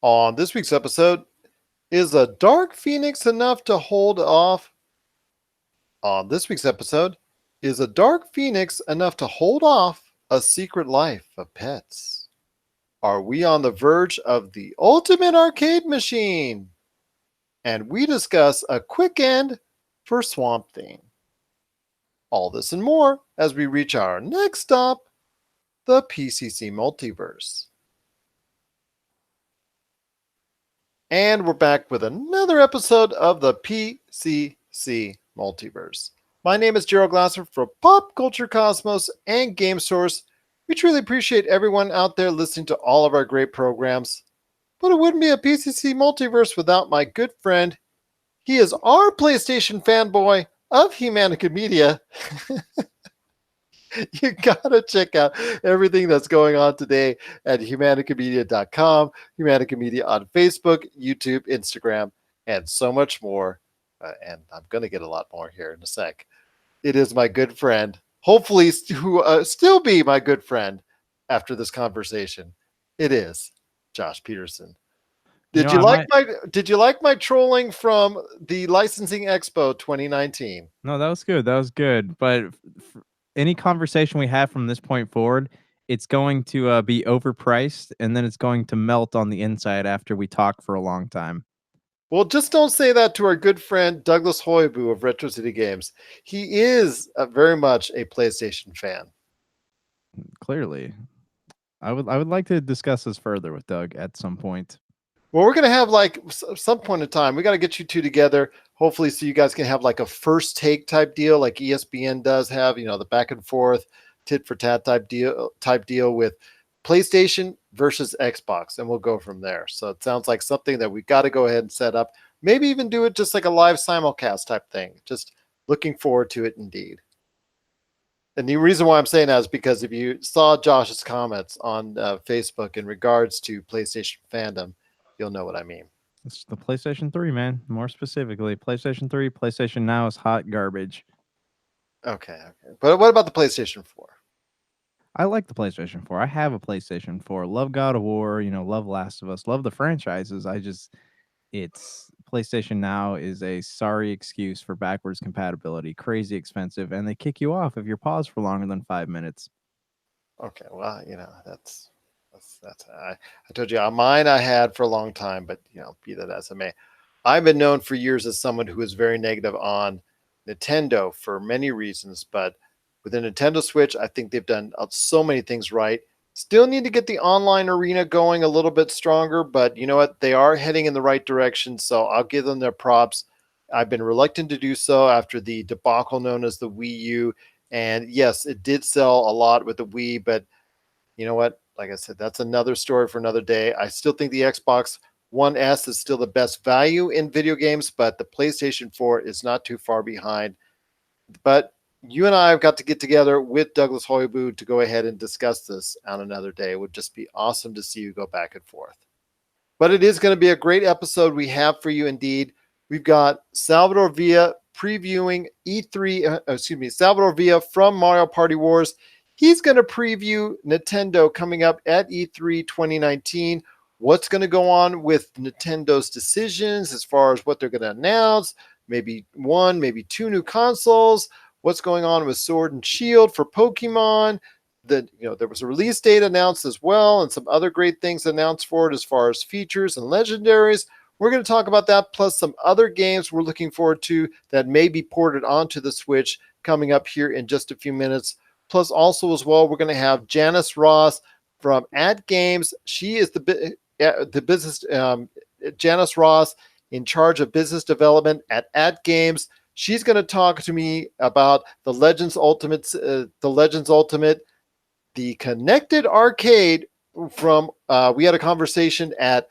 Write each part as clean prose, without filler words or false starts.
On this week's episode, is a dark phoenix enough to hold off? On this week's episode, is a dark phoenix enough to hold off a secret life of pets? Are we on the verge of the ultimate arcade machine? And we discuss a quick end for Swamp Thing. All this and more as we reach our next stop, the PCC Multiverse. And we're back with another episode of the PCC Multiverse. My name is Gerald Glasser for Pop Culture Cosmos and Game Source. We truly appreciate everyone out there listening to all of our great programs. But it wouldn't be a PCC Multiverse without my good friend. He is our PlayStation fanboy of Humanica Media. You gotta check out everything that's going on today at humanicamedia.com, Humanica Media on Facebook, YouTube, Instagram, and so much more. And I'm gonna get a lot more here in a sec. It is my good friend, hopefully who still be my good friend after this conversation. It is Josh Peterson. Did you like my trolling from the Licensing Expo 2019? No, that was good. That was good. But any conversation we have from this point forward, it's going to be overpriced, and then it's going to melt on the inside after we talk for a long time. Well, just don't say that to our good friend Douglas Hoibu of Retro City Games. He is very much a PlayStation fan. Clearly, I would like to discuss this further with Doug at some point. Well, we're going to have like some point in time. We got to get you two together, hopefully, so you guys can have like a first take type deal, like ESPN does have, the back and forth, tit for tat type deal with PlayStation versus Xbox, and we'll go from there. So it sounds like something that we got to go ahead and set up. Maybe even do it just like a live simulcast type thing. Just looking forward to it indeed. And the reason why I'm saying that is because if you saw Josh's comments on Facebook in regards to PlayStation fandom, you'll know what I mean. It's the PlayStation 3, man. More specifically, PlayStation 3, PlayStation Now is hot garbage. Okay. But what about the PlayStation 4? I like the PlayStation 4. I have a PlayStation 4. Love God of War, love Last of Us, love the franchises. It's PlayStation Now is a sorry excuse for backwards compatibility, crazy expensive, and they kick you off if you're paused for longer than 5 minutes. Okay, well, that's I told you mine I had for a long time, but be that as it may, I've been known for years as someone who is very negative on Nintendo for many reasons, but with the Nintendo Switch, I think they've done so many things right. Still need to get the online arena going a little bit stronger, but you know what? They are heading in the right direction, so I'll give them their props. I've been reluctant to do so after the debacle known as the Wii U, and yes, it did sell a lot with the Wii, but you know what? Like I said, that's another story for another day. I still think the Xbox One S is still the best value in video games, but the PlayStation 4 is not too far behind. But you and I have got to get together with Douglas Hoibu to go ahead and discuss this on another day. It would just be awesome to see you go back and forth. But it is going to be a great episode we have for you indeed. We've got Salvador Villa previewing Salvador Villa from Mario Party Wars. He's going to preview Nintendo coming up at E3 2019. What's going to go on with Nintendo's decisions as far as what they're going to announce? Maybe one, maybe two new consoles. What's going on with Sword and Shield for Pokemon? There was a release date announced as well, and some other great things announced for it as far as features and legendaries. We're going to talk about that, plus some other games we're looking forward to that may be ported onto the Switch coming up here in just a few minutes. Plus, also as well, we're going to have Janice Ross from At Games. She is the business Janice Ross in charge of business development at Games. She's going to talk to me about the Legends Ultimate, the connected arcade from. We had a conversation at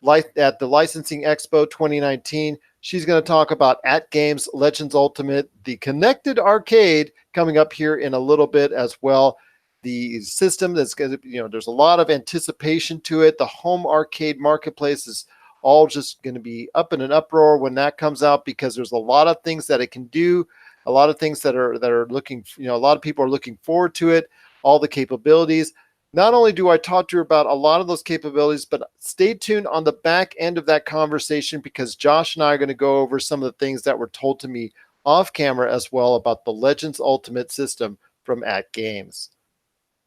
the Licensing Expo 2019. She's going to talk about At Games Legends Ultimate, the connected arcade coming up here in a little bit as well. The system that's going to, there's a lot of anticipation to it. The home arcade marketplace is all just going to be up in an uproar when that comes out, because there's a lot of things that it can do, a lot of things that are looking, a lot of people are looking forward to it, all the capabilities. Not only do I talk to you about a lot of those capabilities, but stay tuned on the back end of that conversation because Josh and I are going to go over some of the things that were told to me off camera as well about the Legends Ultimate system from At Games.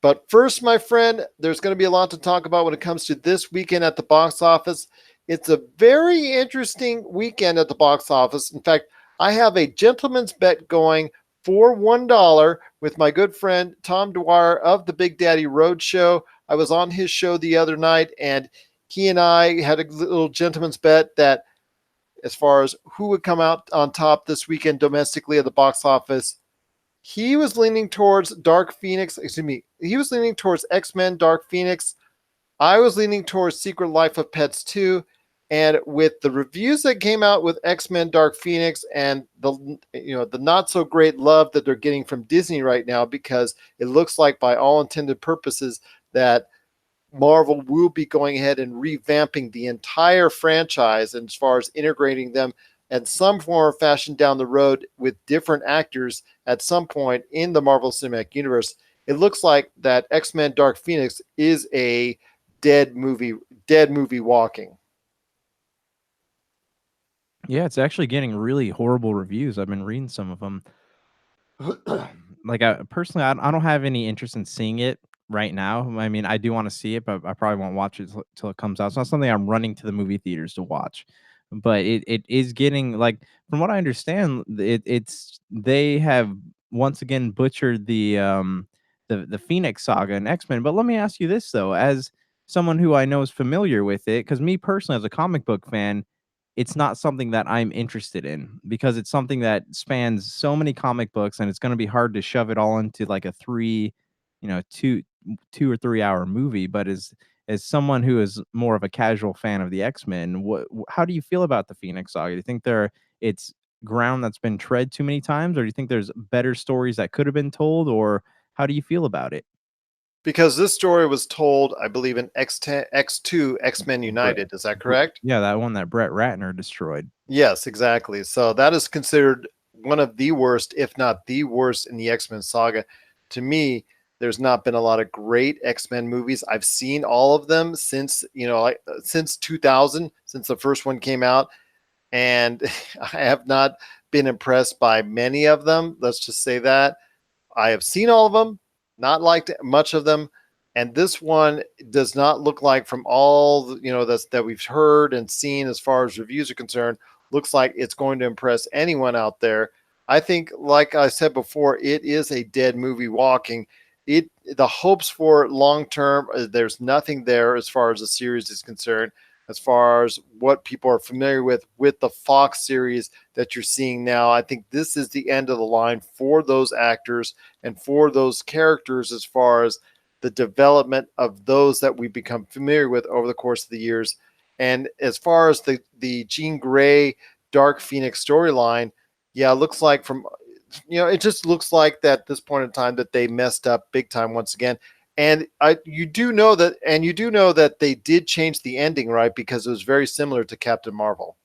But first, my friend, there's going to be a lot to talk about when it comes to this weekend at the box office. It's a very interesting weekend at the box office. In fact, I have a gentleman's bet going for $1 with my good friend Tom Dwyer of the Big Daddy Road Show. I was on his show the other night, and he and I had a little gentleman's bet that as far as who would come out on top this weekend domestically at the box office, he was leaning towards Dark Phoenix. Excuse me. He was leaning towards X-Men Dark Phoenix. I was leaning towards Secret Life of Pets 2. And with the reviews that came out with X-Men Dark Phoenix and the not so great love that they're getting from Disney right now, because it looks like by all intended purposes that Marvel will be going ahead and revamping the entire franchise and as far as integrating them in some form or fashion down the road with different actors at some point in the Marvel Cinematic Universe. It looks like that X-Men Dark Phoenix is a dead movie walking. Yeah, it's actually getting really horrible reviews. I've been reading some of them. Like, I personally, I don't have any interest in seeing it right now. I mean, I do wanna see it, but I probably won't watch it till it comes out. It's not something I'm running to the movie theaters to watch, but it is getting like, from what I understand, it's they have once again butchered the Phoenix Saga and X-Men. But let me ask you this, though, as someone who I know is familiar with it, because me personally, as a comic book fan, it's not something that I'm interested in because it's something that spans so many comic books, and it's going to be hard to shove it all into like a three, you know, 2 or 3 hour movie. But as someone who is more of a casual fan of the X-Men, how do you feel about the Phoenix Saga? Do you think it's ground that's been tread too many times, or do you think there's better stories that could have been told, or how do you feel about it? Because this story was told, I believe, in X10, X2, X-Men United. Is that correct? Yeah, that one that Brett Ratner destroyed. Yes, exactly. So that is considered one of the worst, if not the worst, in the X Men saga. To me, there's not been a lot of great X Men movies. I've seen all of them since like since 2000, since the first one came out, and I have not been impressed by many of them. Let's just say that. I have seen all of them, not liked much of them, and this one does not look like, from all that we've heard and seen as far as reviews are concerned, looks like it's going to impress anyone out there. I think, like I said before, it is a dead movie walking. The hopes for long term, there's nothing there as far as the series is concerned. As far as what people are familiar with the Fox series that you're seeing now, I think this is the end of the line for those actors and for those characters as far as the development of those that we become familiar with over the course of the years. And as far as the Jean Grey Dark Phoenix storyline, yeah, it looks like it just looks like that at this point in time that they messed up big time once again. And you do know that they did change the ending, right? Because it was very similar to Captain Marvel.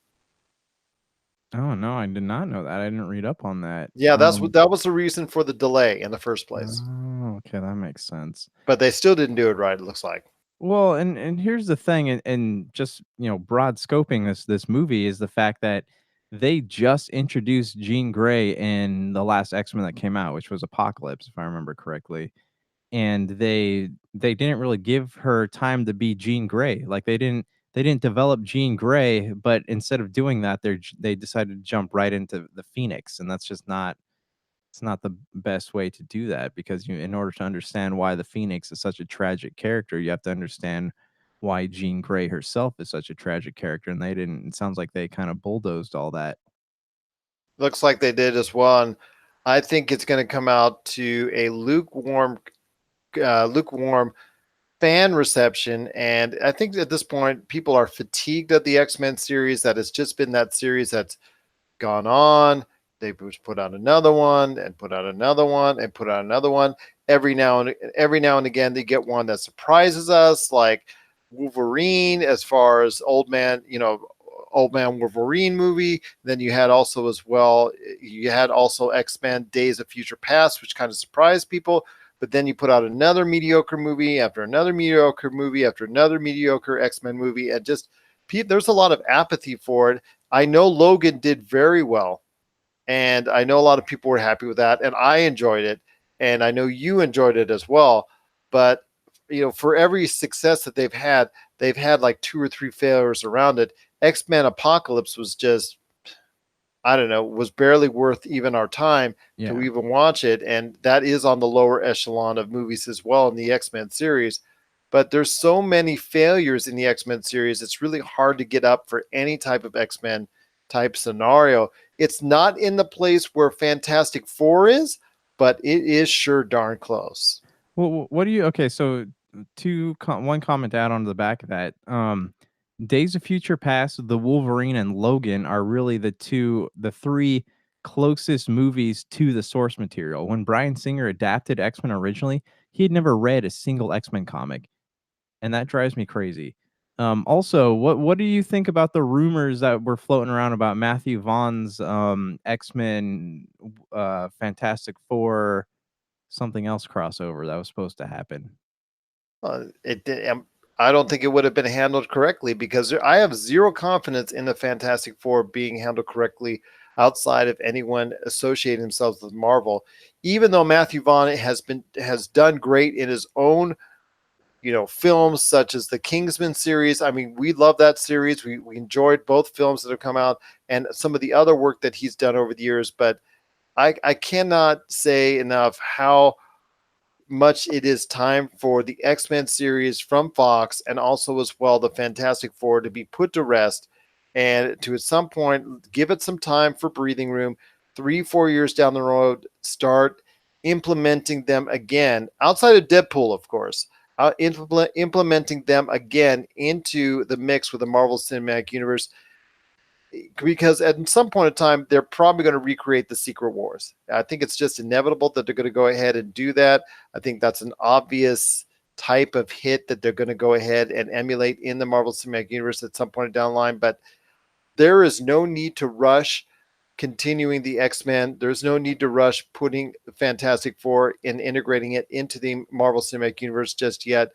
Oh no, I did not know that. I didn't read up on that. Yeah, that was the reason for the delay in the first place. Oh, okay, that makes sense. But they still didn't do it right, it looks like. Well, and here's the thing, and just, broad scoping this movie is the fact that they just introduced Jean Grey in the last X-Men that came out, which was Apocalypse, if I remember correctly. And they didn't really give her time to be Jean Grey. Like, they didn't develop Jean Grey, but instead of doing that, they decided to jump right into the Phoenix, and that's just not it's not the best way to do that, because in order to understand why the Phoenix is such a tragic character, you have to understand why Jean Grey herself is such a tragic character, and they didn't. It sounds like they kind of bulldozed all that. Looks like they did as well. And I think it's going to come out to a lukewarm fan reception. And I think at this point, people are fatigued of the X-Men series. That has just been that series that's gone on. They put out another one and put out another one and put out another one. Every now and again, they get one that surprises us, like Wolverine, as far as Old Man Wolverine movie. Then you had also X-Men Days of Future Past, which kind of surprised people. but then you put out another mediocre movie after another mediocre movie after another mediocre X-Men movie, and just there's a lot of apathy for it. I know Logan did very well, and I know a lot of people were happy with that, and I enjoyed it, and I know you enjoyed it as well. But for every success that they've had like two or three failures around it. X-Men Apocalypse was just, I don't know, was barely worth even our time to Yeah. even watch it, and that is on the lower echelon of movies as well in the X-Men series. But there's so many failures in the X-Men series, it's really hard to get up for any type of X-Men type scenario. It's not in the place where Fantastic Four is, but it is sure darn close. Well, what do you okay, so one comment to add on to the back of that. Days of Future Past, The Wolverine, and Logan are really the three closest movies to the source material. When Bryan Singer adapted X-Men originally, he had never read a single X-Men comic, and that drives me crazy. Also, what do you think about the rumors that were floating around about Matthew Vaughn's X-Men Fantastic Four something else crossover that was supposed to happen? It did. I don't think it would have been handled correctly because I have zero confidence in the Fantastic Four being handled correctly outside of anyone associating themselves with Marvel. Even though Matthew Vaughn has done great in his own films such as the Kingsman series. I mean, we love that series. We enjoyed both films that have come out and some of the other work that he's done over the years. But I cannot say enough how much it is time for the X-Men series from Fox and also as well the Fantastic Four to be put to rest and to at some point give it some time for breathing room. 3-4 years down the road, start implementing them again outside of Deadpool, of course. Implementing them again into the mix with the Marvel Cinematic Universe, because at some point in time they're probably going to recreate the Secret Wars. I think it's just inevitable that they're going to go ahead and do that. I think that's an obvious type of hit that they're going to go ahead and emulate in the Marvel Cinematic Universe at some point down the line. But there is no need to rush continuing the X-Men. There's no need to rush putting Fantastic Four and integrating it into the Marvel Cinematic Universe just yet.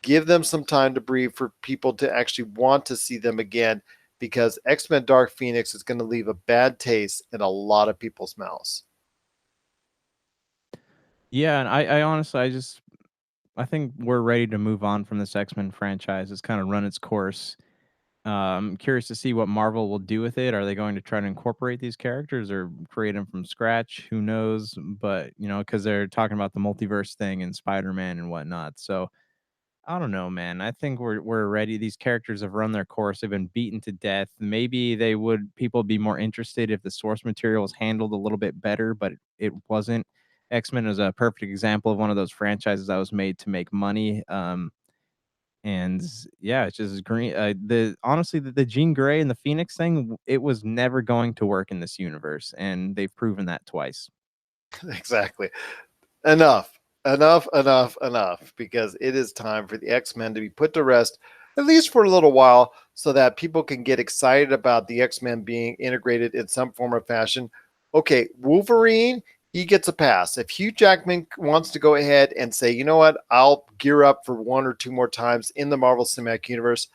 Give them some time to breathe for people to actually want to see them again, because X-Men Dark Phoenix is going to leave a bad taste in a lot of people's mouths. Yeah, and I honestly, I think we're ready to move on from this X-Men franchise. It's kind of run its course. I'm curious to see what Marvel will do with it. Are they going to try to incorporate these characters or create them from scratch? Who knows? But because they're talking about the multiverse thing and Spider-Man and whatnot. So I don't know, man. I think we're ready. These characters have run their course. They've been beaten to death. Maybe people be more interested if the source material was handled a little bit better, but it wasn't. X-Men is a perfect example of one of those franchises that was made to make money. And yeah, it's just green. The honestly, the Jean Grey and the Phoenix thing, it was never going to work in this universe, and they've proven that twice. Exactly. Enough, enough, because it is time for the X-Men to be put to rest, at least for a little while, so that people can get excited about the X-Men being integrated in some form or fashion. Okay, Wolverine, he gets a pass. If Hugh Jackman wants to go ahead and say, you know what, I'll gear up for one or two more times in the Marvel Cinematic Universe,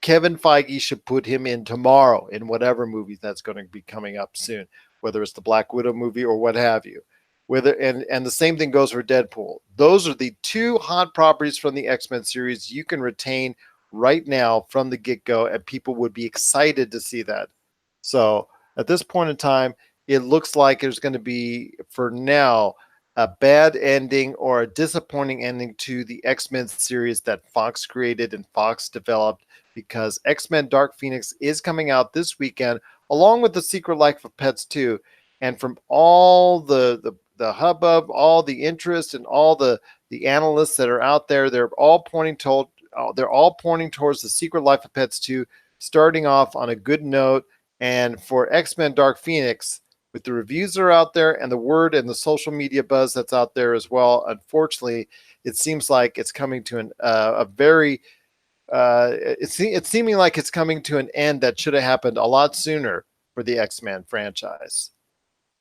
Kevin Feige should put him in tomorrow in whatever movie that's going to be coming up soon, whether it's the Black Widow movie or what have you. Whether and the same thing goes for Deadpool. Those are the two hot properties from the X-Men series you can retain right now from the get-go, and people would be excited to see that. So at this point in time, it looks like there's going to be, for now, a bad ending or a disappointing ending to the X-Men series that Fox created and Fox developed, because X-Men Dark Phoenix is coming out this weekend along with The Secret Life of Pets 2. And from all the hubbub, all the interest, and all the analysts that are out there, they're all pointing towards The Secret Life of Pets 2, starting off on a good note. And for X-Men Dark Phoenix, with the reviews that are out there and the word and the social media buzz that's out there as well, unfortunately, it seems like it's coming to a very it's seeming like it's coming to an end that should have happened a lot sooner for the X-Men franchise.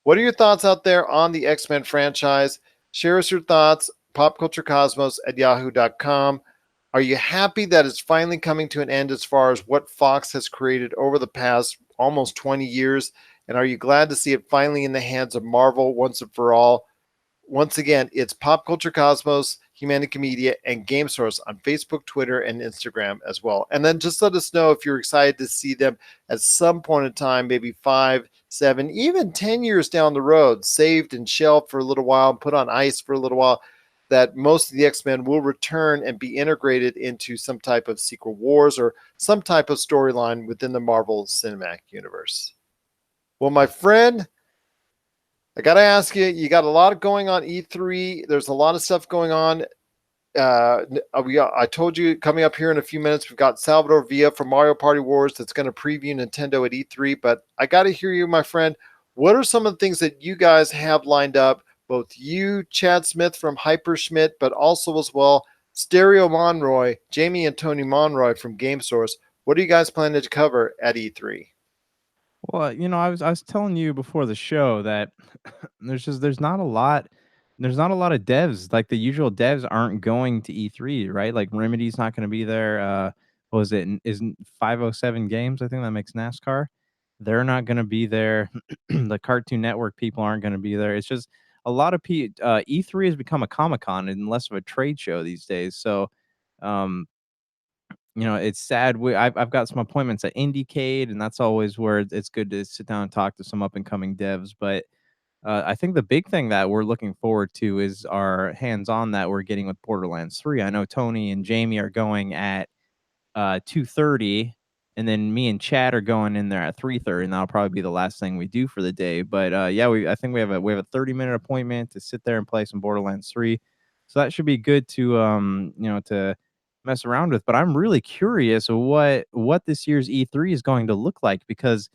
What are your thoughts out there on the X-Men franchise? Share us your thoughts. popculturecosmos@yahoo.com. Are you happy that it's finally coming to an end as far as what Fox has created over the past almost 20 years? And are you glad to see it finally in the hands of Marvel once and for all? Once again, it's Pop Culture Cosmos, Humanica Media, and Game Source on Facebook, Twitter, and Instagram as well. And then just let us know if you're excited to see them at some point in time, maybe 5, 7, even 10 years down the road, saved and shelved for a little while, put on ice for a little while, that most of the X-Men will return and be integrated into some type of Secret Wars or some type of storyline within the Marvel Cinematic Universe. Well, my friend, I got to ask you, you got a lot going on E3. There's a lot of stuff going on. I told you coming up here in a few minutes, we've got Salvador Villa from Mario Party Wars that's going to preview Nintendo at E3. But I got to hear you, my friend. What are some of the things that you guys have lined up? Both you, Chad Smith from Hyper Schmidt, but also as well, Stereo Monroy, Jamie and Tony Monroy from Game Source. What are you guys planning to cover at E3? Well, I was telling you before the show that there's not a lot of devs, like the usual devs aren't going to E3, right? Like Remedy's not going to be there. What was it? Isn't 507 Games? I think that makes NASCAR. They're not going to be there. The Cartoon Network people aren't going to be there. It's just a lot of E3 has become a Comic Con and less of a trade show these days. So, um, it's sad. I've got some appointments at Indiecade, and that's always where it's good to sit down and talk to some up and coming devs. But I think the big thing that we're looking forward to is our hands-on that we're getting with Borderlands 3. I know Tony and Jamie are going at 2:30, and then me and Chad are going in there at 3:30, and that'll probably be the last thing we do for the day. But yeah, I think we have a 30-minute appointment to sit there and play some Borderlands 3. So that should be good to to mess around with. But I'm really curious what this year's E3 is going to look like because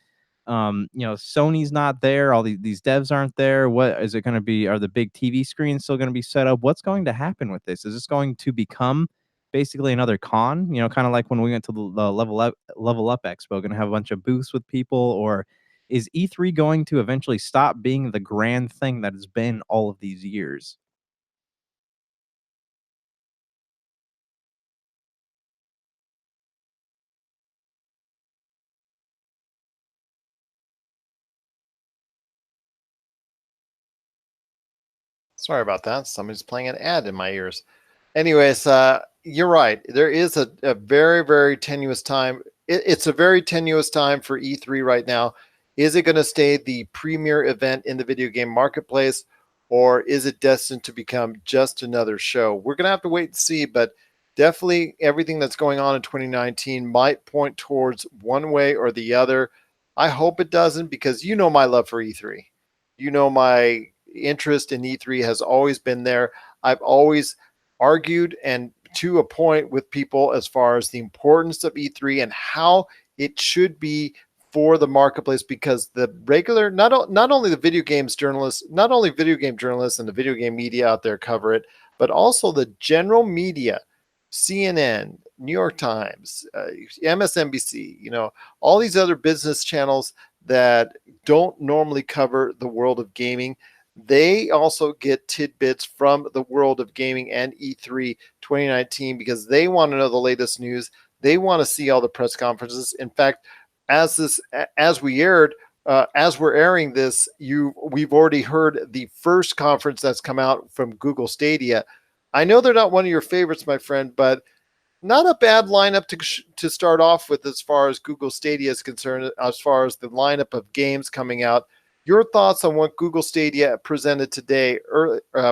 Sony's not there, all these devs aren't there. What is it going to be? Are the big TV screens still going to be set up? What's going to happen with this? Is this going to become basically another con, kind of like when we went to the Level Up Expo, going to have a bunch of booths with people, or is E3 going to eventually stop being the grand thing that it's been all of these years? Sorry about that. Somebody's playing an ad in my ears. Anyways, you're right. There is a very, very tenuous time. It's a very tenuous time for E3 right now. Is it going to stay the premier event in the video game marketplace, or is it destined to become just another show? We're going to have to wait and see, but definitely everything that's going on in 2019 might point towards one way or the other. I hope it doesn't because you know my love for E3. You know my interest in E3 has always been there. I've always argued and to a point with people as far as the importance of E3 and how it should be for the marketplace because the regular not only the video games journalists, not only video game journalists and the video game media out there cover it, but also the general media, CNN, New York Times, MSNBC, all these other business channels that don't normally cover the world of gaming. They also get tidbits from the world of gaming and E3 2019 because they want to know the latest news. They want to see all the press conferences. In fact, as we're airing this, we've already heard the first conference that's come out from Google Stadia. I know they're not one of your favorites, my friend, but not a bad lineup to start off with as far as Google Stadia is concerned, as far as the lineup of games coming out. Your thoughts on what Google Stadia presented today,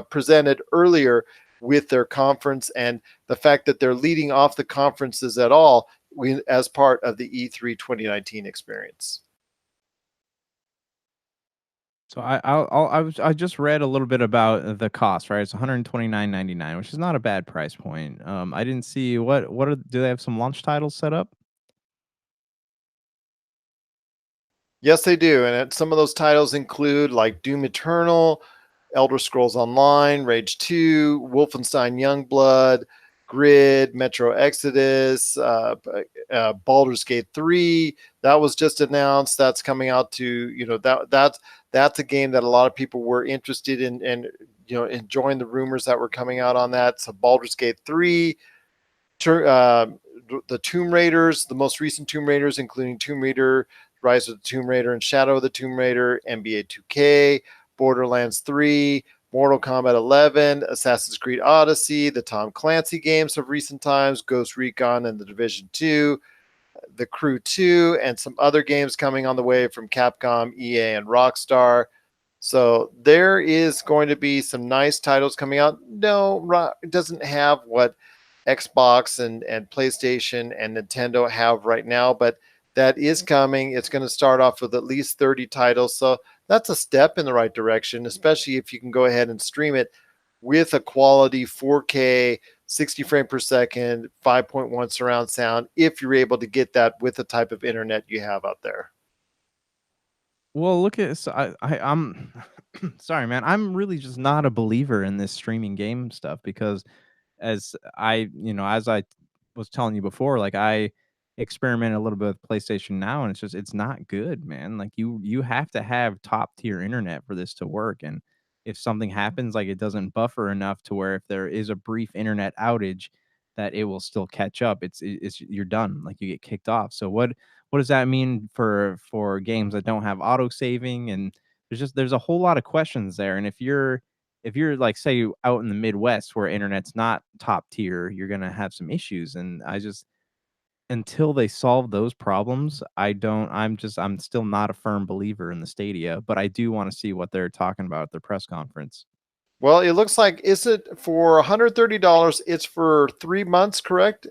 presented earlier with their conference, and the fact that they're leading off the conferences at all as part of the E3 2019 experience. So I just read a little bit about the cost, right? It's 129.99, which is not a bad price point. I didn't see do they have some launch titles set up? Yes, they do. And some of those titles include like Doom Eternal, Elder Scrolls Online, Rage 2, Wolfenstein Youngblood, Grid, Metro Exodus, Baldur's Gate 3. That was just announced. That's coming out to, that's a game that a lot of people were interested in and enjoying the rumors that were coming out on that. So Baldur's Gate 3, the Tomb Raiders, the most recent Tomb Raiders, including Tomb Raider, Rise of the Tomb Raider, and Shadow of the Tomb Raider, NBA 2K, Borderlands 3, Mortal Kombat 11, Assassin's Creed Odyssey, the Tom Clancy games of recent times, Ghost Recon and The Division 2, The Crew 2, and some other games coming on the way from Capcom, EA, and Rockstar. So there is going to be some nice titles coming out. No, it doesn't have what Xbox and PlayStation and Nintendo have right now, but that is coming. It's going to start off with at least 30 titles. So that's a step in the right direction, especially if you can go ahead and stream it with a quality 4K, 60 frame per second, 5.1 surround sound, if you're able to get that with the type of internet you have out there. Well, look at so I'm sorry, man. I'm really just not a believer in this streaming game stuff because as I was telling you before, like I experimented a little bit with PlayStation Now, and it's not good, man. Like you have to have top tier internet for this to work, and if something happens, like it doesn't buffer enough to where if there is a brief internet outage, that it will still catch up. It's you're done. Like you get kicked off. So what does that mean for games that don't have auto saving? And there's a whole lot of questions there. And if you're like say out in the Midwest where internet's not top tier, you're gonna have some issues. And I just until they solve those problems, I'm still not a firm believer in the Stadia, but I do want to see what they're talking about at their press conference. Well, it looks like, is it for $130? It's for 3 months, correct?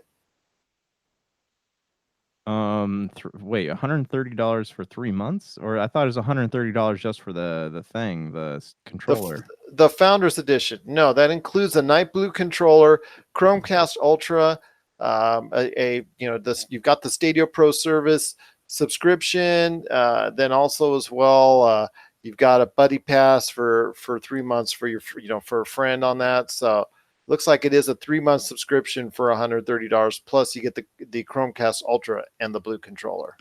Wait, $130 for 3 months, or I thought it was $130 just for the thing, The controller. the Founders Edition. No, that includes a Night Blue controller, Chromecast Ultra, this, you've got the Stadia Pro service subscription, then also as well, you've got a Buddy Pass for 3 months for for a friend on that. So looks like it is a 3 month subscription for $130 plus you get the Chromecast Ultra and the Blue controller.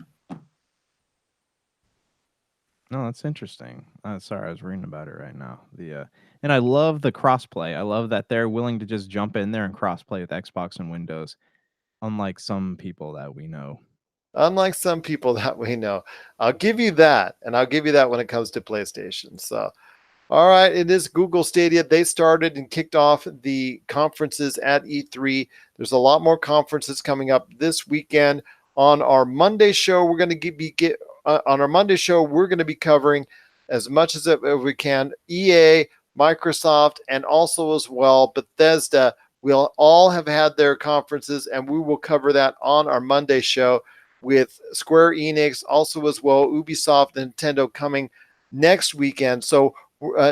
No, that's interesting. Sorry, I was reading about it right now. And I love the crossplay. I love that they're willing to just jump in there and crossplay with Xbox and Windows, unlike some people that we know. Unlike some people that we know. I'll give you that, and I'll give you that when it comes to PlayStation. So, all right, it is Google Stadia. They started and kicked off the conferences at E3. There's a lot more conferences coming up this weekend. On our Monday show, we're going to we're going to be covering as much as we can. EA, Microsoft, and also as well Bethesda will all have had their conferences, and we will cover that on our Monday show with Square Enix, also as well Ubisoft and Nintendo coming next weekend. So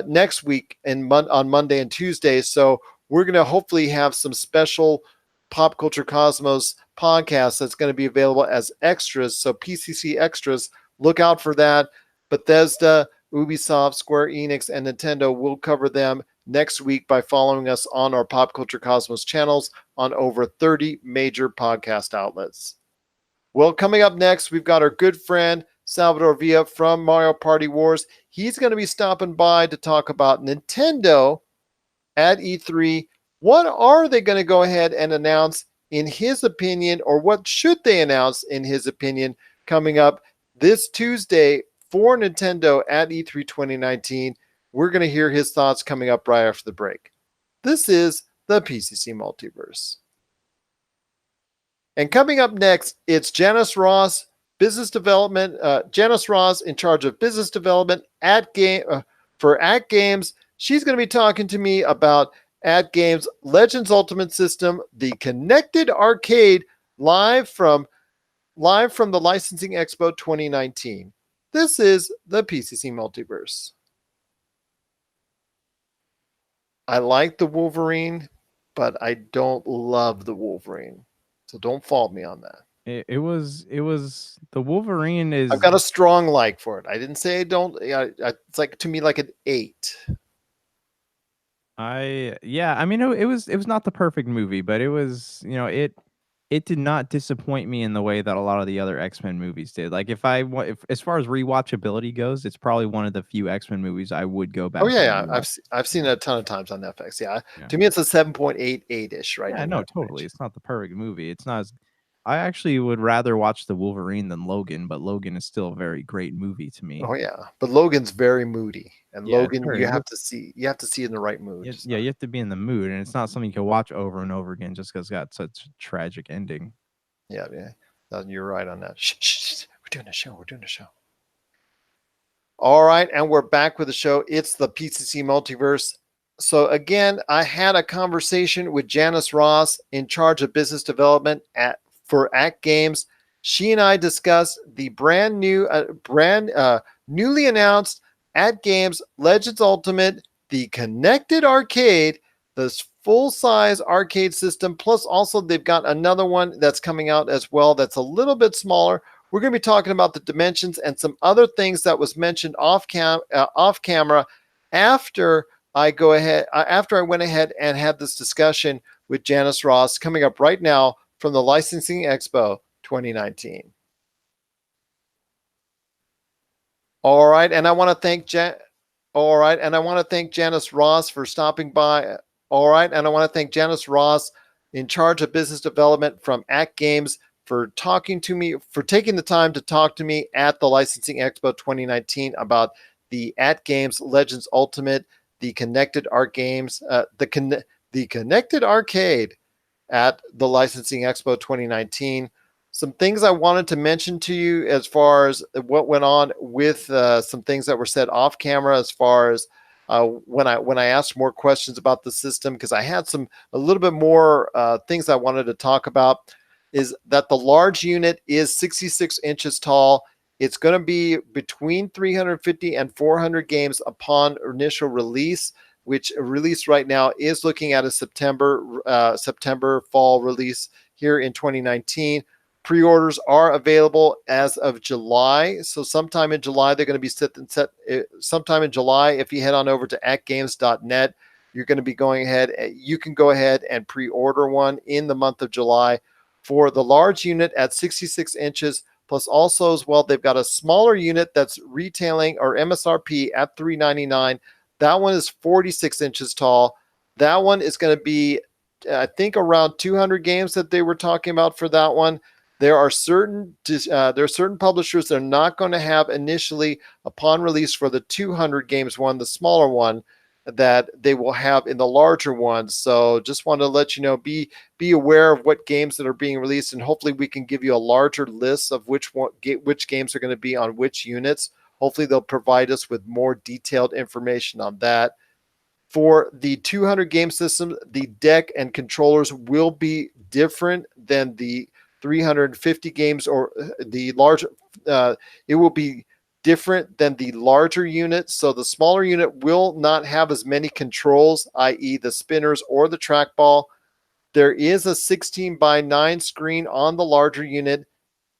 next week on Monday and Tuesday. So we're going to hopefully have some special Pop Culture Cosmos podcasts that's going to be available as extras. So PCC extras, look out for that. Bethesda, Ubisoft, Square Enix, and Nintendo, will cover them next week by following us on our Pop Culture Cosmos channels on over 30 major podcast outlets. Well, coming up next, we've got our good friend Salvador Villa from Mario Party Wars. He's going to be stopping by to talk about Nintendo at E3. What are they going to go ahead and announce in his opinion, or what should they announce in his opinion, coming up this Tuesday for Nintendo at E3 2019? We're going to hear his thoughts coming up right after the break. This is the PCC Multiverse. And coming up next, it's Janice Ross, business development. Janice Ross, in charge of business development for At Games. She's going to be talking to me about At Games Legends Ultimate System, the connected arcade, live from the Licensing Expo 2019. This is the PCC Multiverse. I like the Wolverine, but I don't love the Wolverine. So don't fault me on that. It was the Wolverine is. I've got a strong like for it. I didn't say I don't. It's like, to me, like an 8. I Yeah, I mean it was not the perfect movie, but it was, it it did not disappoint me in the way that a lot of the other X-Men movies did. Like, if as far as rewatchability goes, it's probably one of the few X-Men movies I would go Oh back yeah, and yeah. rewatch. I've seen it a ton of times on Netflix. Yeah, Yeah. to me it's a 7.88 ish right Yeah, in no, that totally. range. It's not the perfect movie. It's not as I actually would rather watch the Wolverine than Logan, but Logan is still a very great movie to me. Oh yeah, but Logan's very moody, and Yeah, it's Logan very you have to see it in the right mood. So. yeah, you have to be in the mood, and it's not something you can watch over and over again just 'cause it's got such a tragic ending. Yeah, yeah, you're right on that. Shh, shh, shh. We're doing a show. We're doing a show. All right, and we're back with the show. It's the PCC Multiverse. So again, I had a conversation with Janice Ross, in charge of business development for Act Games. She and I discussed the newly announced Act Games Legends Ultimate, the connected arcade, this full-size arcade system. Plus, also they've got another one that's coming out as well. That's a little bit smaller. We're going to be talking about the dimensions and some other things that was mentioned off camera after after I went ahead and had this discussion with Janice Ross, coming up right now from the Licensing Expo 2019. All right, and I want to thank All right, and I want to thank Janice Ross for stopping by. All right, and I want to thank Janice Ross, in charge of business development from Act Games, for taking the time to talk to me at the Licensing Expo 2019 about the At Games Legends Ultimate, the connected the connected arcade at the Licensing Expo 2019. Some things I wanted to mention to you as far as what went on with some things that were said off camera, as far as when I asked more questions about the system, because I had a little bit more things I wanted to talk about. Is that the large unit is 66 inches tall. It's going to be between 350 and 400 games upon initial release, which release right now is looking at a September fall release here in 2019. Pre-orders are available as of July, so sometime in July they're going to be set. Sometime in July, if you head on over to actgames.net, you're going to be going ahead. You can go ahead and pre-order one in the month of July for the large unit at 66 inches. Plus, also as well, they've got a smaller unit that's retailing or MSRP at $399. That one is 46 inches tall. That one is going to be, I think, around 200 games that they were talking about for that one. There are certain publishers that are not going to have initially upon release for the 200 games one, the smaller one, that they will have in the larger one. So just want to let you know, be aware of what games that are being released, and hopefully we can give you a larger list of which games are going to be on which units. Hopefully they'll provide us with more detailed information on that. For the 200 game system, the deck and controllers will be different than the 350 games, or the large. It will be different than the larger unit. So the smaller unit will not have as many controls, i.e., the spinners or the trackball. There is a 16 by 9 screen on the larger unit.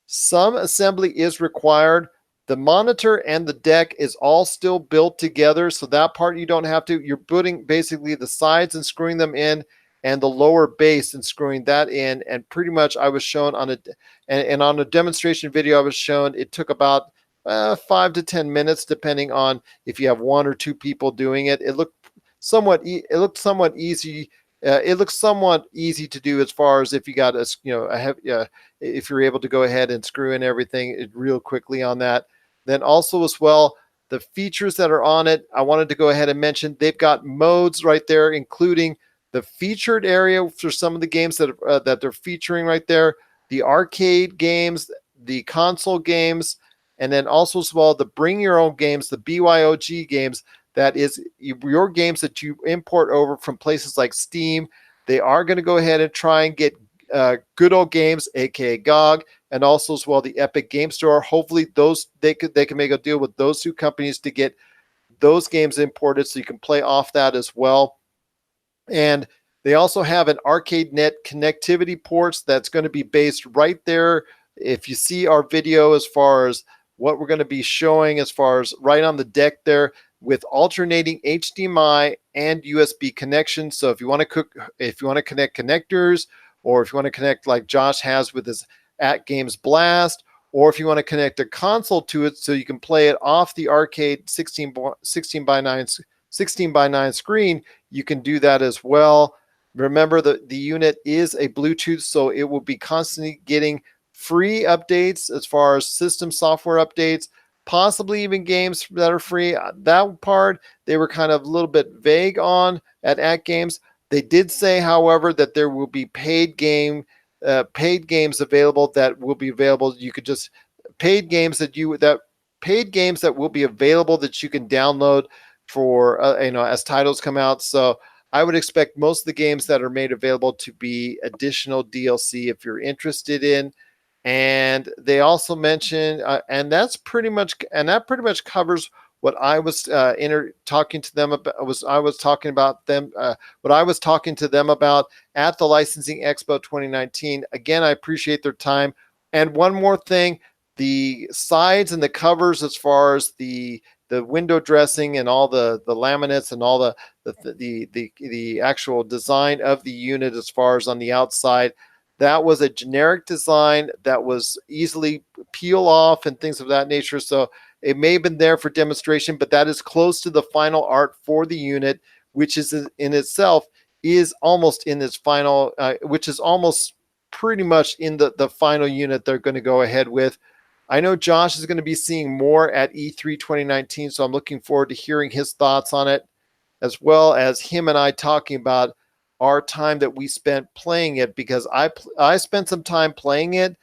Some assembly is required. The monitor and the deck is all still built together, so that part you don't have to. You're putting basically the sides and screwing them in, and the lower base and screwing that in. And pretty much I was shown on on a demonstration video I was shown, it took about 5 to 10 minutes, depending on if you have one or two people doing it. It looked somewhat easy. It looks somewhat easy to do, as far as if you got if you're able to go ahead and screw in everything real quickly on that. Then also as well, the features that are on it, I wanted to go ahead and mention, they've got modes right there, including the featured area for some of the games that they're featuring right there, the arcade games, the console games, and then also as well the bring your own games, the BYOG games. That is your games that you import over from places like Steam. They are going to go ahead and try and get Good Old Games, aka GOG, and also as well the Epic Game Store. Hopefully they can make a deal with those two companies to get those games imported, so you can play off that as well. And they also have an Arcade Net connectivity ports that's going to be based right there. If you see our video, as far as what we're going to be showing, as far as right on the deck there, with alternating HDMI and USB connections. So if you want to connect connectors, or if you want to connect like Josh has with his at Games Blast, or if you want to connect a console to it so you can play it off the arcade 16 by 9 screen, you can do that as well. Remember that the unit is a Bluetooth, so it will be constantly getting free updates as far as system software updates, possibly even games that are free. That part they were kind of a little bit vague on at Games. They did say, however, that there will be paid games available that will be available. You could just paid games that will be available that you can download for as titles come out. So I would expect most of the games that are made available to be additional DLC if you're interested in. And they also mentioned, that pretty much covers what I was talking to them about. I was talking about them. What I was talking to them about at the Licensing Expo 2019. Again, I appreciate their time. And one more thing, the sides and the covers, as far as the window dressing and all the laminates and all the actual design of the unit, as far as on the outside, that was a generic design that was easily peel off and things of that nature. So it may have been there for demonstration, but that is close to the final art for the unit, which is in itself is almost in its final, which is almost pretty much in the final unit they're going to go ahead with. I know Josh is going to be seeing more at E3 2019, so I'm looking forward to hearing his thoughts on it, as well as him and I talking about our time that we spent playing it, because I spent some time playing it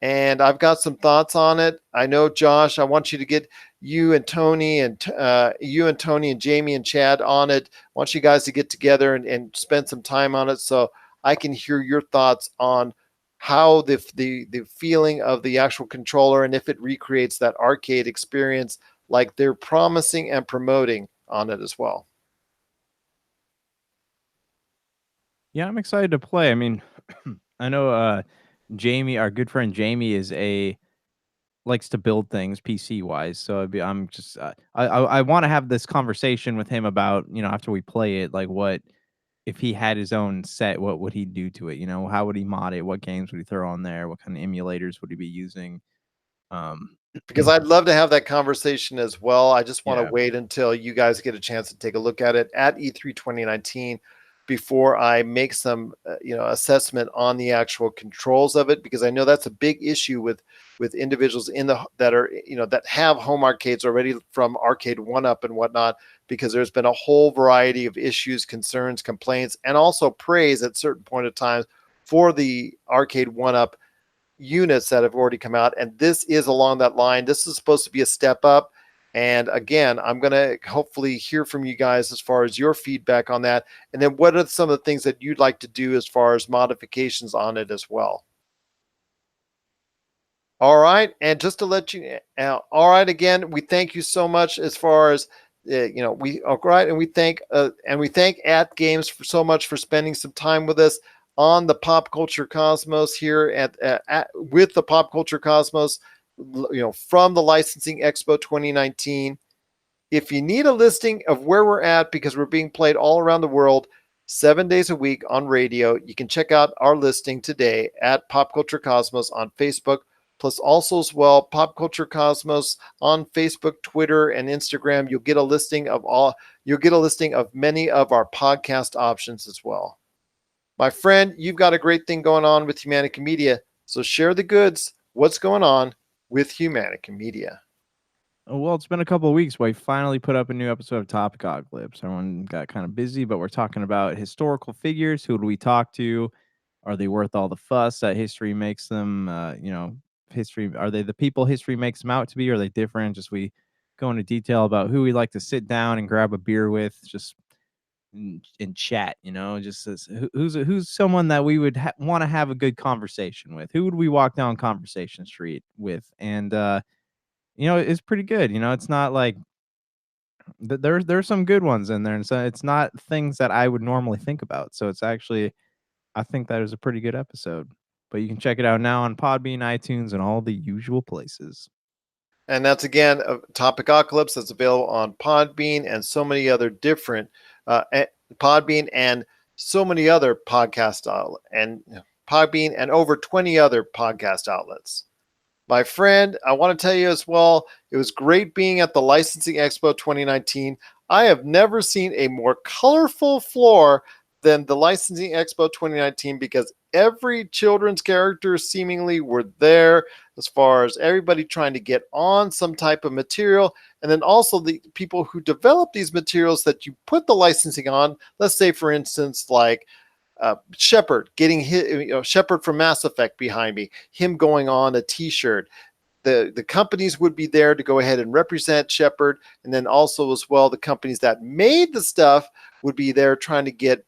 and I've got some thoughts on it. I know, Josh, I want you to get you and Tony and Jamie and Chad on it. I want you guys to get together and spend some time on it so I can hear your thoughts on how the feeling of the actual controller and if it recreates that arcade experience like they're promising and promoting on it as well. Yeah, I'm excited to play. I mean, I know Jamie, our good friend Jamie, likes to build things PC wise. So I'm just I want to have this conversation with him about, after we play it, like, what if he had his own set, what would he do to it? How would he mod it? What games would he throw on there? What kind of emulators would he be using? Um, Because I'd love to have that conversation as well. I just want to yeah, wait until you guys get a chance to take a look at it at E3 2019 before I make some assessment on the actual controls of it, because I know that's a big issue with individuals that have home arcades already from Arcade 1-Up and whatnot, because there's been a whole variety of issues, concerns, complaints, and also praise at certain point of time for the Arcade 1-Up units that have already come out. And this is along that line. This is supposed to be a step up. And again, I'm going to hopefully hear from you guys as far as your feedback on that. And then what are some of the things that you'd like to do as far as modifications on it as well? All right. And just to let you all right, again, we thank you so much as far as all right, and we thank at Games for so much for spending some time with us on the Pop Culture Cosmos here with the Pop Culture Cosmos, from the Licensing Expo 2019. If you need a listing of where we're at, because we're being played all around the world 7 days a week on radio, you can check out our listing today at Pop Culture Cosmos on Facebook, plus also as well Pop Culture Cosmos on Facebook, Twitter, and Instagram. You'll get a listing of many of our podcast options as well. My friend, you've got a great thing going on with Humanica Media, so share the goods. What's going on with Humanica Media? Oh, well, it's been a couple of weeks. We finally put up a new episode of Topicocalypse. Everyone got kind of busy, but we're talking about historical figures. Who do we talk to? Are they worth all the fuss that history makes them? History, are they the people history makes them out to be? Or are they different? Just we go into detail about who we like to sit down and grab a beer with, just and chat. Just who's someone that we would want to have a good conversation with. Who would we walk down Conversation Street with? And it's pretty good. It's not like there's some good ones in there, and so it's not things that I would normally think about. So it's actually, I think that is a pretty good episode. But you can check it out now on Podbean, iTunes, and all the usual places. And that's again Topicocalypse that's available on Podbean and so many other different Podbean and so many other podcast and Podbean, and over 20 other podcast outlets. My friend, I want to tell you as well, it was great being at the Licensing Expo 2019. I have never seen a more colorful floor than the Licensing Expo 2019 because every children's character seemingly were there, as far as everybody trying to get on some type of material, and then also the people who develop these materials that you put the licensing on. Let's say, for instance, like Shepard getting hit, Shepard from Mass Effect behind me, him going on a T-shirt. The companies would be there to go ahead and represent Shepard, and then also as well the companies that made the stuff would be there trying to get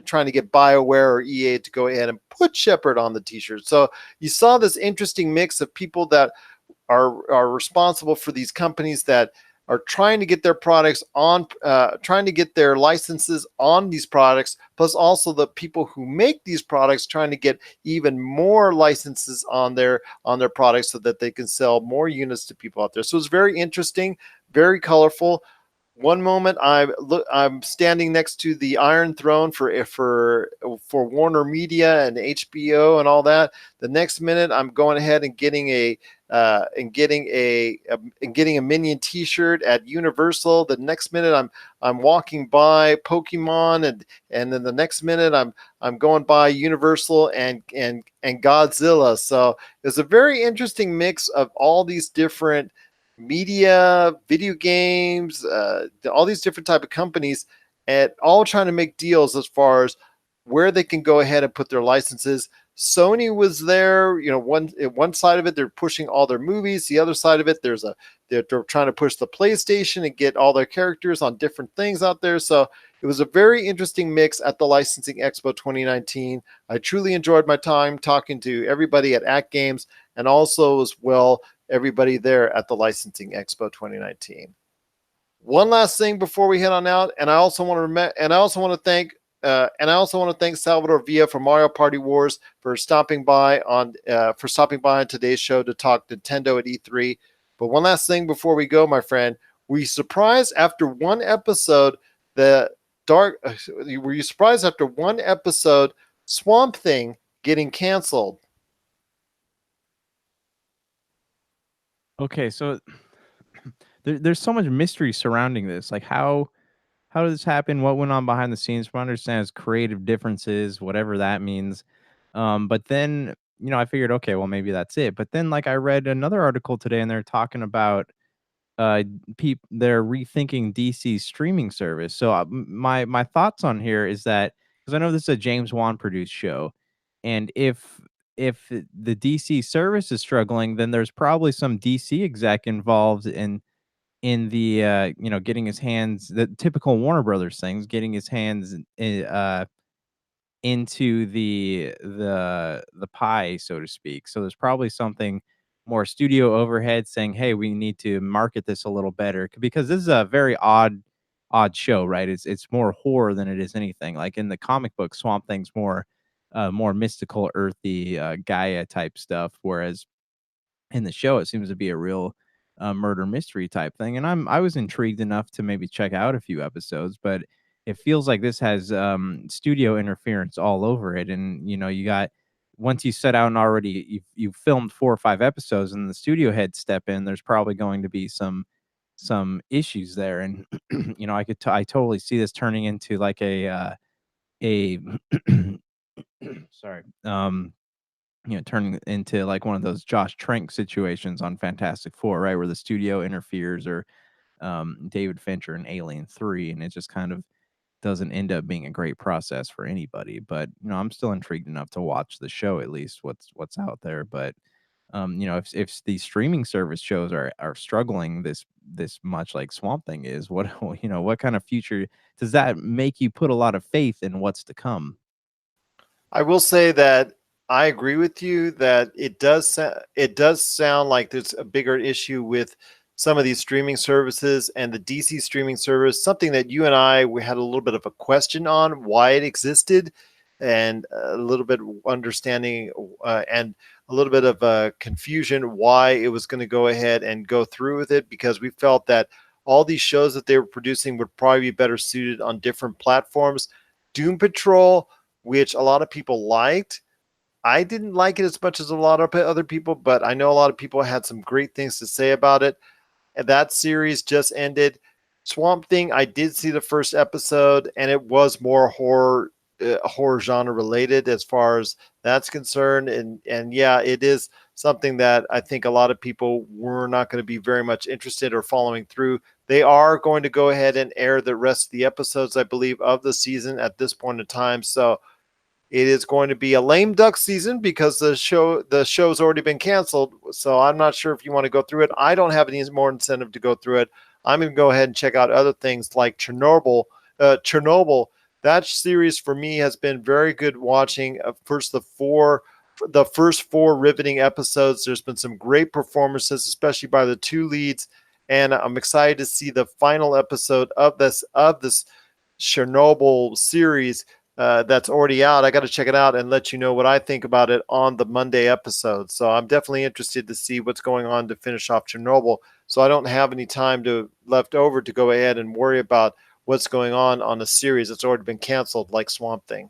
BioWare or EA to go ahead and put Shepard on the T-shirt. So you saw this interesting mix of people that are responsible for these companies that are trying to get their products on, trying to get their licenses on these products, plus also the people who make these products trying to get even more licenses on their products so that they can sell more units to people out there. So it's very interesting, very colorful. One moment I'm standing next to the Iron Throne for Warner Media and HBO and all that. The next minute I'm going ahead and getting a Minion T-shirt at Universal. The next minute I'm walking by Pokemon, and then the next minute I'm going by Universal and Godzilla. So it's a very interesting mix of all these different media, video games, all these different type of companies, and all trying to make deals as far as where they can go ahead and put their licenses. Sony was there, one side of it, they're pushing all their movies. The other side of it, they're trying to push the PlayStation and get all their characters on different things out there. So it was a very interesting mix at the Licensing Expo 2019. I truly enjoyed my time talking to everybody at Act Games, and also as well everybody there at the Licensing Expo 2019. One last thing before we head on out, and I also want to thank Salvador Villa from Mario Party Wars for stopping by on today's show to talk Nintendo at E3. But one last thing before we go, my friend, were you surprised after one episode Swamp Thing getting canceled? Okay, so there's so much mystery surrounding this. Like how did this happen? What went on behind the scenes? From what I understand is creative differences, whatever that means. But then I figured, okay, well maybe that's it. But then like I read another article today, and they're talking about they're rethinking DC's streaming service. So my thoughts on here is that, because I know this is a James Wan produced show, and if the DC service is struggling, then there's probably some DC exec involved in the getting his hands, the typical Warner Brothers things, getting his hands into the pie, so to speak. So there's probably something more studio overhead saying, "Hey, we need to market this a little better," because this is a very odd show, right? It's more horror than it is anything. Like in the comic book, Swamp Thing's more mystical, earthy, Gaia type stuff, whereas in the show it seems to be a real murder mystery type thing. And I was intrigued enough to maybe check out a few episodes, but it feels like this has studio interference all over it. And you got, once you set out and already you've filmed 4 or 5 episodes and the studio head step in, there's probably going to be some issues there. And I totally see this turning into like a sorry, turning into like one of those Josh Trank situations on Fantastic Four, right, where the studio interferes, or David Fincher in Alien 3, and it just kind of doesn't end up being a great process for anybody. But I'm still intrigued enough to watch the show, at least what's out there. But if these streaming service shows are struggling this much like Swamp Thing is, what what kind of future does that make you put a lot of faith in what's to come? I will say that I agree with you that it does sound like there's a bigger issue with some of these streaming services and the DC streaming service. Something that you and we had a little bit of a question on why it existed, and a little bit understanding, and a little bit of confusion why it was going to go ahead and go through with it, because we felt that all these shows that they were producing would probably be better suited on different platforms. Doom Patrol, which a lot of people liked, I didn't like it as much as a lot of other people, but I know a lot of people had some great things to say about it. And that series just ended. Swamp Thing, I did see the first episode, and it was more horror genre related as far as that's concerned. And yeah, it is something that I think a lot of people were not going to be very much interested or following through. They are going to go ahead and air the rest of the episodes, I believe, of the season at this point in time. So it is going to be a lame duck season because the show's already been canceled. So I'm not sure if you want to go through it. I don't have any more incentive to go through it. I'm going to go ahead and check out other things like Chernobyl. Chernobyl. That series for me has been very good watching. The first four riveting episodes. There's been some great performances, especially by the two leads, and I'm excited to see the final episode of this Chernobyl series that's already out. I got to check it out and let you know what I think about it on the Monday episode. So I'm definitely interested to see what's going on to finish off Chernobyl. So I don't have any time to left over to go ahead and worry about what's going on a series that's already been canceled, like Swamp Thing.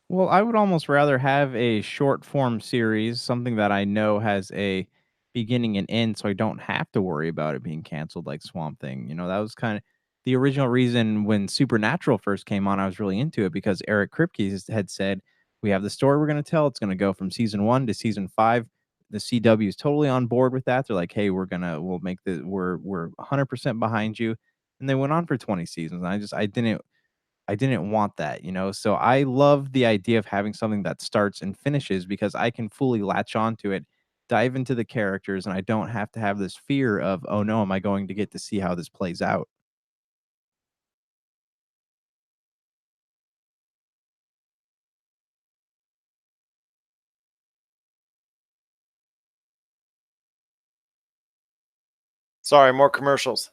Well, I would almost rather have a short form series, something that I know has a beginning and end, so I don't have to worry about it being canceled like Swamp Thing. That was kind of the original reason when Supernatural first came on. I was really into it because Eric Kripke had said, "We have the story we're going to tell. It's going to go from season 1 to season 5." The CW is totally on board with that. They're like, "Hey, we'll make we're 100% behind you." And they went on for 20 seasons. And I didn't want that. So I love the idea of having something that starts and finishes because I can fully latch onto it, dive into the characters, and I don't have to have this fear of, oh no, am I going to get to see how this plays out? Sorry, more commercials.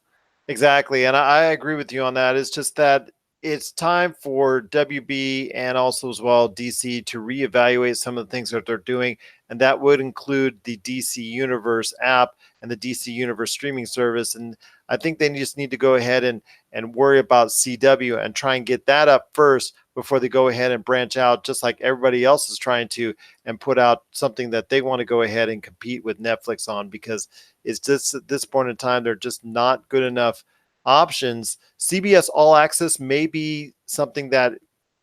Exactly. And I agree with you on that. It's just that it's time for WB and also as well DC to reevaluate some of the things that they're doing. And that would include the DC Universe app and the DC Universe streaming service. And I think they just need to go ahead and worry about CW and try and get that up first before they go ahead and branch out, just like everybody else is trying to, and put out something that they want to go ahead and compete with Netflix on, because it's just at this point in time, they're just not good enough options. CBS All Access may be something that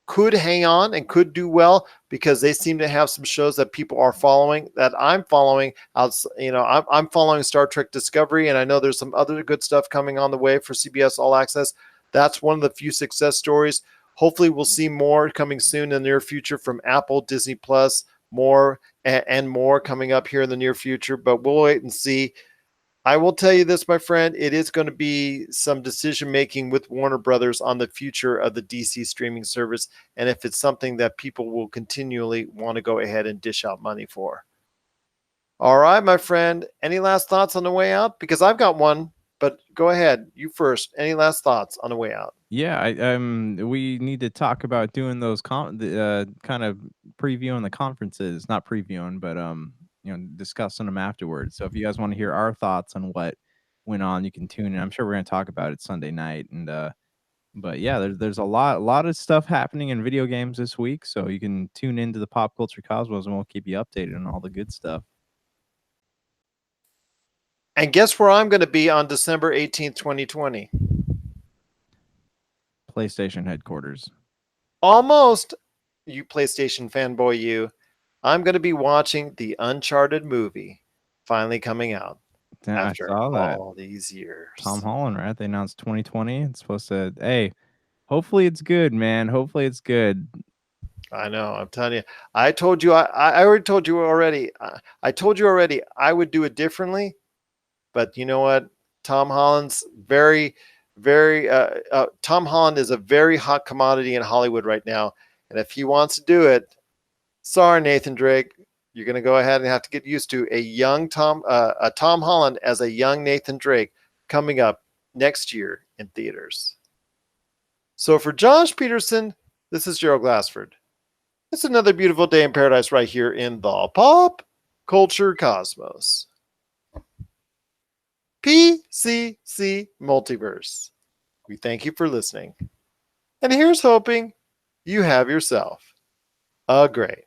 could hang on and could do well because they seem to have some shows that people are following, that I'm following. I'm following Star Trek Discovery, and I know there's some other good stuff coming on the way for CBS All Access. That's one of the few success stories. Hopefully, we'll see more coming soon in the near future from Apple, Disney Plus, more and more coming up here in the near future. But we'll wait and see. I will tell you this, my friend, it is going to be some decision making with Warner Brothers on the future of the DC streaming service, and if it's something that people will continually want to go ahead and dish out money for. All right, my friend, any last thoughts on the way out? Because I've got one, but go ahead, you first. Any last thoughts on the way out? Yeah, we need to talk about doing those kind of previewing the conferences, not previewing, but discussing them afterwards. So if you guys want to hear our thoughts on what went on, you can tune in. I'm sure we're going to talk about it Sunday night, and but yeah, there's a lot of stuff happening in video games this week, so you can tune into the Pop Culture Cosmos, and we'll keep you updated on all the good stuff. And guess where I'm going to be on December 18th, 2020? PlayStation headquarters. Almost, you PlayStation fanboy, you. I'm going to be watching the Uncharted movie finally coming out Yeah, I after saw that. all these Tom years. Holland, right? They announced 2020. It's supposed to. Hey, hopefully it's good, man. Hopefully it's good. I know. I'm telling you. I told you. I already told you already. I told you already. I would do it differently. But you know what? Tom Holland's very, very. Tom Holland is a very hot commodity in Hollywood right now. And if he wants to do it, sorry, Nathan Drake, you're going to go ahead and have to get used to a Tom Holland as a young Nathan Drake coming up next year in theaters. So for Josh Peterson, this is Gerald Glassford. It's another beautiful day in paradise right here in the Pop Culture Cosmos. PCC Multiverse. We thank you for listening. And here's hoping you have yourself a great